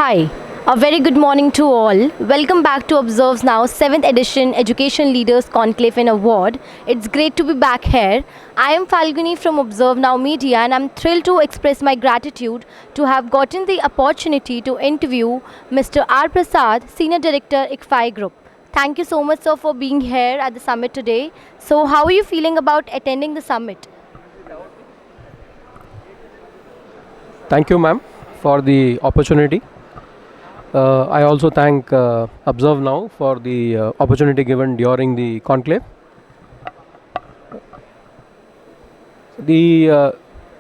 Hi, a very good morning to all. Welcome back to Observes Now 7th edition Education Leaders Conclave and Award. It's great to be back here. I am Falguni from Observe Now Media and I'm thrilled to express my gratitude to have gotten the opportunity to interview Mr. R. Prasad, Senior Director, ICFI Group. Thank you so much, sir, for being here at the summit today. So, how are you feeling about attending the summit? Thank you, ma'am, for the opportunity. I also thank Observe Now for the opportunity given during the conclave. The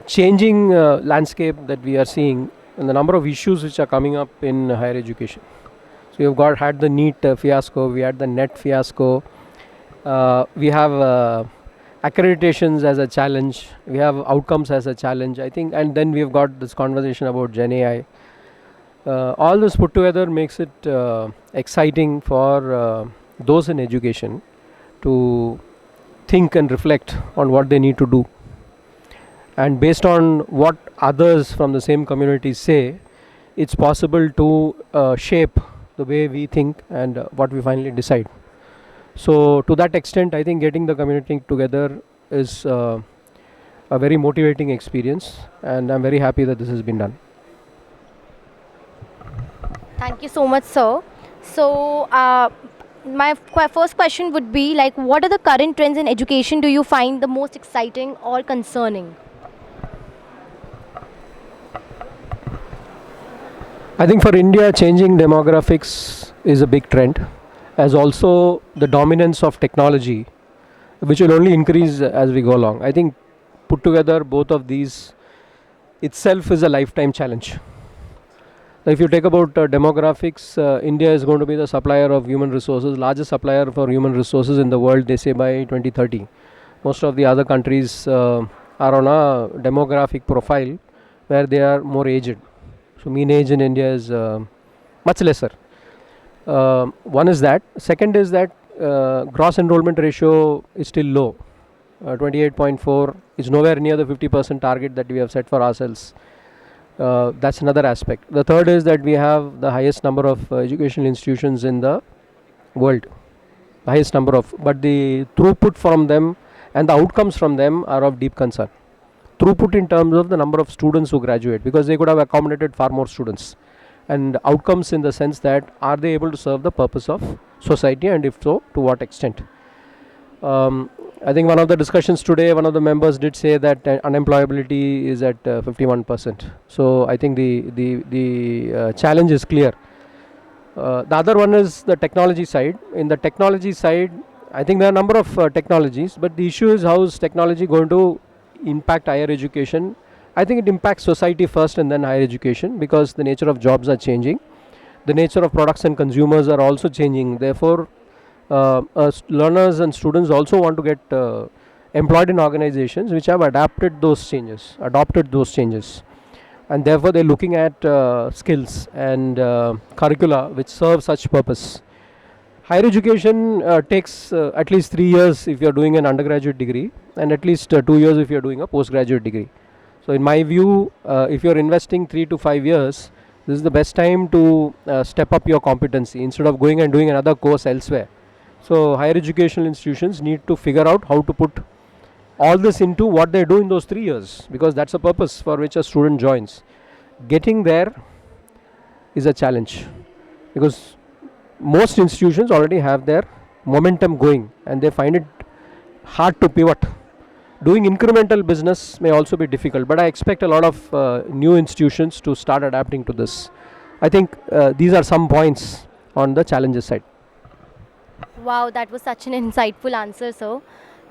changing landscape that we are seeing and the number of issues which are coming up in higher education. So you've had the NEET fiasco, we had the NET fiasco, we have accreditations as a challenge, we have outcomes as a challenge, I think, and then we've got this conversation about Gen AI. All this put together makes it exciting for those in education to think and reflect on what they need to do. And based on what others from the same community say, it's possible to shape the way we think and what we finally decide. So to that extent, I think getting the community together is a very motivating experience, and I'm very happy that this has been done. Thank you so much, sir. So, my first question would be like, what are the current trends in education do you find the most exciting or concerning? I think for India, changing demographics is a big trend, as also the dominance of technology, which will only increase as we go along. I think put together both of these itself is a lifetime challenge. If you take about demographics, India is going to be the supplier of human resources, largest supplier for human resources in the world, they say by 2030. Most of the other countries are on a demographic profile where they are more aged. So mean age in India is much lesser. One is that. Second is that gross enrollment ratio is still low. 28.4 is nowhere near the 50% target that we have set for ourselves. That's another aspect. The third is that we have the highest number of educational institutions in the world. Highest number of, but the throughput from them and the outcomes from them are of deep concern. Throughput in terms of the number of students who graduate, because they could have accommodated far more students, and outcomes in the sense that are they able to serve the purpose of society, and if so, to what extent. I think one of the discussions today, one of the members did say that unemployability is at 51%. So I think the challenge is clear. The other one is the technology side. In the technology side, I think there are a number of technologies, but the issue is how is technology going to impact higher education. I think it impacts society first and then higher education, because the nature of jobs are changing. The nature of products and consumers are also changing. Therefore, learners and students also want to get employed in organizations which have adopted those changes, and therefore they're looking at skills and curricula which serve such purpose. Higher education takes at least 3 years if you're doing an undergraduate degree, and at least 2 years if you're doing a postgraduate degree. So in my view, if you're investing 3 to 5 years, this is the best time to step up your competency instead of going and doing another course elsewhere. So higher educational institutions need to figure out how to put all this into what they do in those 3 years, because that's a purpose for which a student joins. Getting there is a challenge, because most institutions already have their momentum going and they find it hard to pivot. Doing incremental business may also be difficult, but I expect a lot of new institutions to start adapting to this. I think these are some points on the challenges side. Wow, that was such an insightful answer, sir.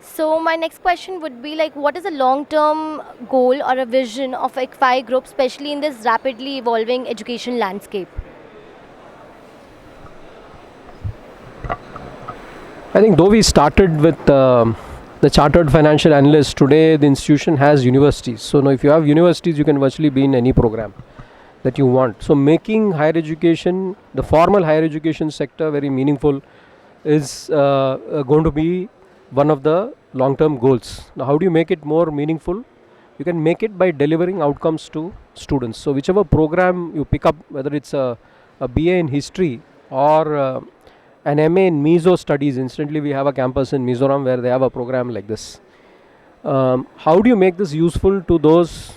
So, my next question would be like, what is a long term goal or a vision of ICFI Group, especially in this rapidly evolving education landscape? I think though we started with the chartered financial analyst, today the institution has universities. So now if you have universities, you can virtually be in any program that you want. So making higher education, the formal higher education sector, very meaningful is going to be one of the long-term goals. Now how do you make it more meaningful? you can make it by delivering outcomes to students. So whichever program you pick up, whether it's a BA in history or an MA in Mizo studies, instantly we have a campus in Mizoram where they have a program like this. How do you make this useful to those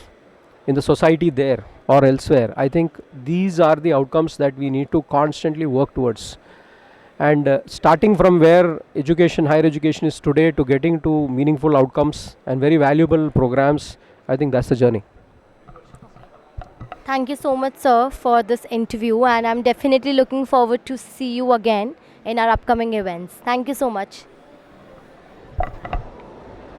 in the society there or elsewhere? I think these are the outcomes that we need to constantly work towards. And starting from where education, higher education is today, to getting to meaningful outcomes and very valuable programs, I think that's the journey. Thank you so much, sir, for this interview, and I'm definitely looking forward to see you again in our upcoming events. Thank you so much.